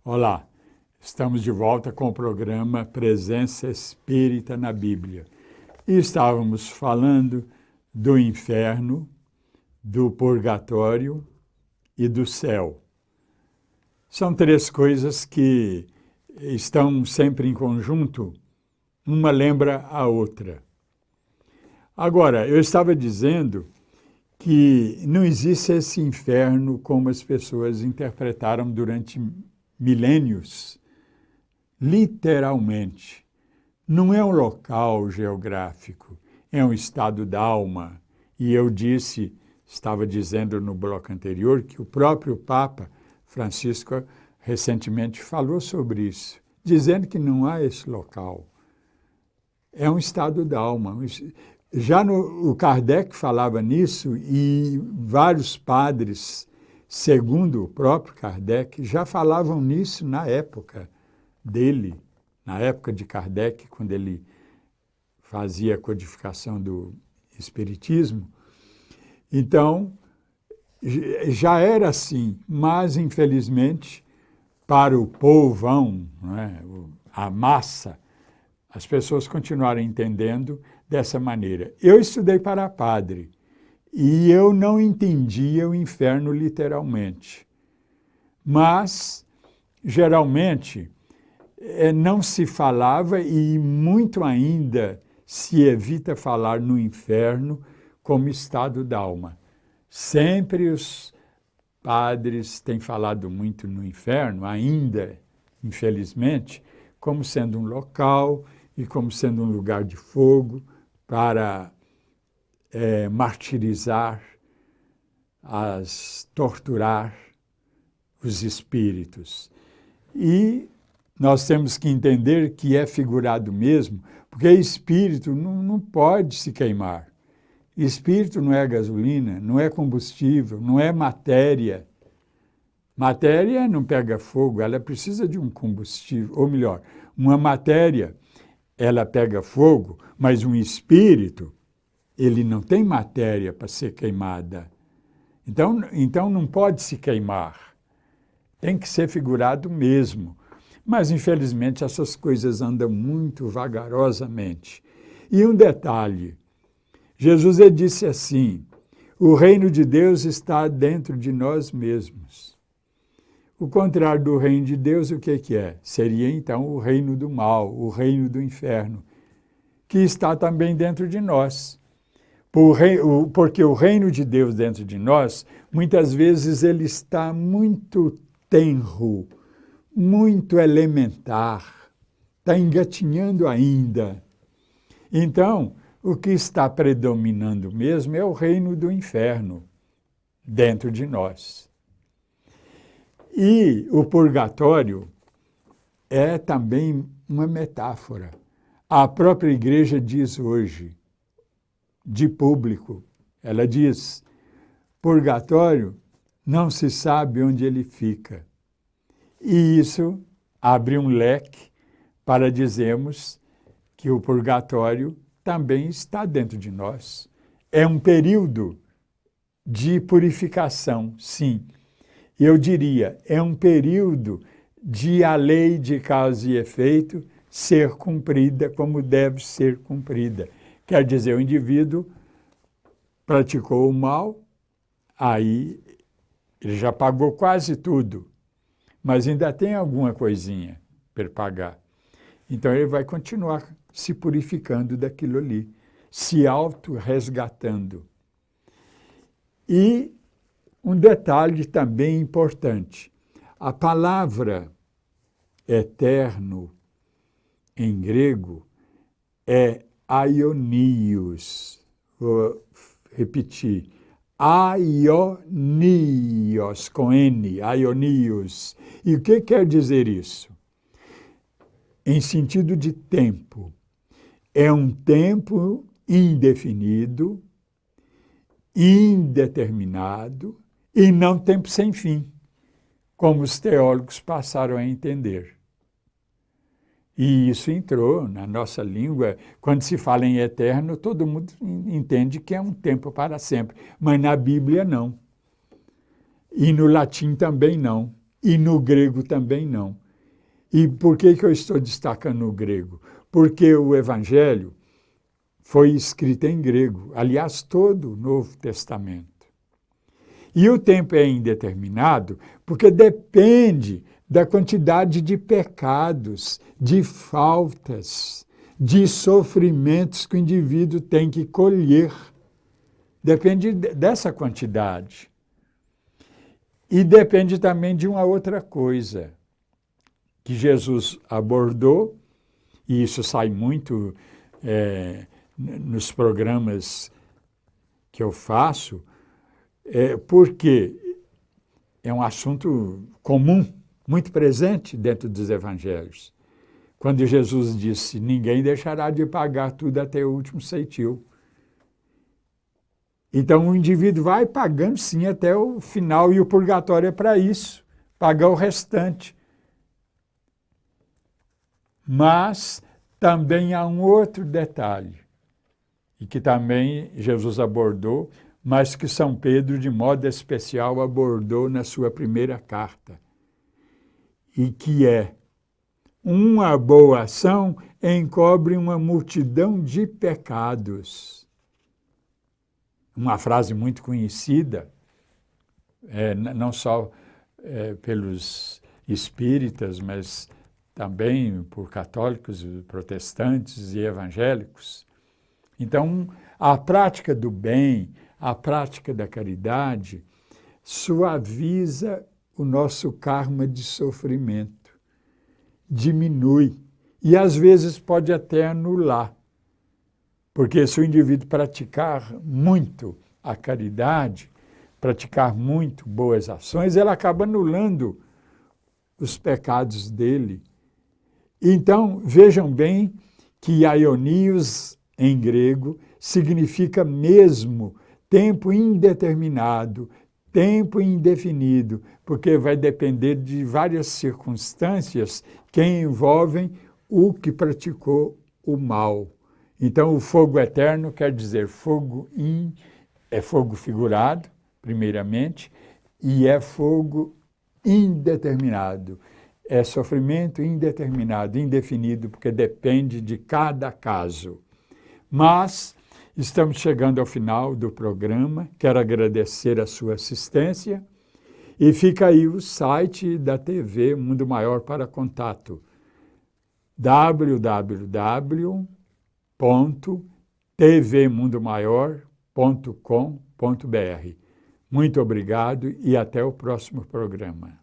Olá, estamos de volta com o programa Presença Espírita na Bíblia. E estávamos falando do inferno, do purgatório e do céu. São três coisas que estão sempre em conjunto, uma lembra a outra. Agora, eu estava dizendo que não existe esse inferno como as pessoas interpretaram durante milênios, literalmente. Não é um local geográfico, é um estado da alma. E eu estava dizendo no bloco anterior, que o próprio Papa Francisco recentemente falou sobre isso, dizendo que não há esse local. É um estado da alma. Já o Kardec falava nisso e vários padres, segundo o próprio Kardec, já falavam nisso na época dele, na época de Kardec, quando ele fazia a codificação do Espiritismo. Então, já era assim, mas, infelizmente, para o povão, não é? A massa, as pessoas continuaram entendendo dessa maneira. Eu estudei para padre, e eu não entendia o inferno literalmente. Mas, geralmente, não se falava e muito ainda se evita falar no inferno como estado da alma. Sempre os padres têm falado muito no inferno, ainda, infelizmente, como sendo um local e como sendo um lugar de fogo para martirizar, torturar os espíritos. E nós temos que entender que é figurado mesmo, porque espírito não pode se queimar. Espírito não é gasolina, não é combustível, não é matéria. Matéria não pega fogo, ela precisa de um combustível, ou melhor, uma matéria, ela pega fogo, mas um espírito, ele não tem matéria para ser queimada. Então não pode se queimar. Tem que ser figurado mesmo. Mas, infelizmente, essas coisas andam muito vagarosamente. E um detalhe, Jesus disse assim, o reino de Deus está dentro de nós mesmos. O contrário do reino de Deus, o que é? Seria, então, o reino do mal, o reino do inferno, que está também dentro de nós. Porque o reino de Deus dentro de nós, muitas vezes ele está muito tenro, muito elementar, está engatinhando ainda. Então, o que está predominando mesmo é o reino do inferno dentro de nós. E o purgatório é também uma metáfora. A própria igreja diz hoje, de público, ela diz, purgatório não se sabe onde ele fica. E isso abre um leque para dizermos que o purgatório também está dentro de nós. É um período de purificação, sim. Eu diria, é um período de a lei de causa e efeito ser cumprida como deve ser cumprida. Quer dizer, o indivíduo praticou o mal, aí ele já pagou quase tudo, mas ainda tem alguma coisinha para pagar. Então ele vai continuar se purificando daquilo ali, se auto-resgatando. E um detalhe também importante, a palavra eterno em grego é aionios. Vou repetir. Aionios, com N, aionios. E o que quer dizer isso? Em sentido de tempo. É um tempo indefinido, indeterminado e não tempo sem fim, como os teólogos passaram a entender. E isso entrou na nossa língua. Quando se fala em eterno, todo mundo entende que é um tempo para sempre. Mas na Bíblia, não. E no latim também não. E no grego também não. E por que eu estou destacando o grego? Porque o Evangelho foi escrito em grego. Aliás, todo o Novo Testamento. E o tempo é indeterminado porque depende da quantidade de pecados, de faltas, de sofrimentos que o indivíduo tem que colher. Depende dessa quantidade. E depende também de uma outra coisa que Jesus abordou, e isso sai muito nos programas que eu faço, porque é um assunto comum, muito presente dentro dos evangelhos. Quando Jesus disse, ninguém deixará de pagar tudo até o último ceitil. Então o indivíduo vai pagando sim até o final, e o purgatório é para isso, pagar o restante. Mas também há um outro detalhe, e que também Jesus abordou, mas que São Pedro, de modo especial, abordou na sua primeira carta, e que é: uma boa ação encobre uma multidão de pecados. Uma frase muito conhecida, não só pelos espíritas, mas também por católicos, protestantes e evangélicos. Então, a prática do bem, a prática da caridade, suaviza o nosso karma de sofrimento, diminui e às vezes pode até anular. Porque se o indivíduo praticar muito a caridade, praticar muito boas ações, ela acaba anulando os pecados dele. Então, vejam bem que aionios, em grego, significa mesmo tempo indeterminado, tempo indefinido, porque vai depender de várias circunstâncias que envolvem o que praticou o mal. Então, o fogo eterno quer dizer é fogo figurado, primeiramente, e é fogo indeterminado. É sofrimento indeterminado, indefinido, porque depende de cada caso. Mas estamos chegando ao final do programa. Quero agradecer a sua assistência. E fica aí o site da TV Mundo Maior para contato: www.tvmundomaior.com.br. Muito obrigado e até o próximo programa.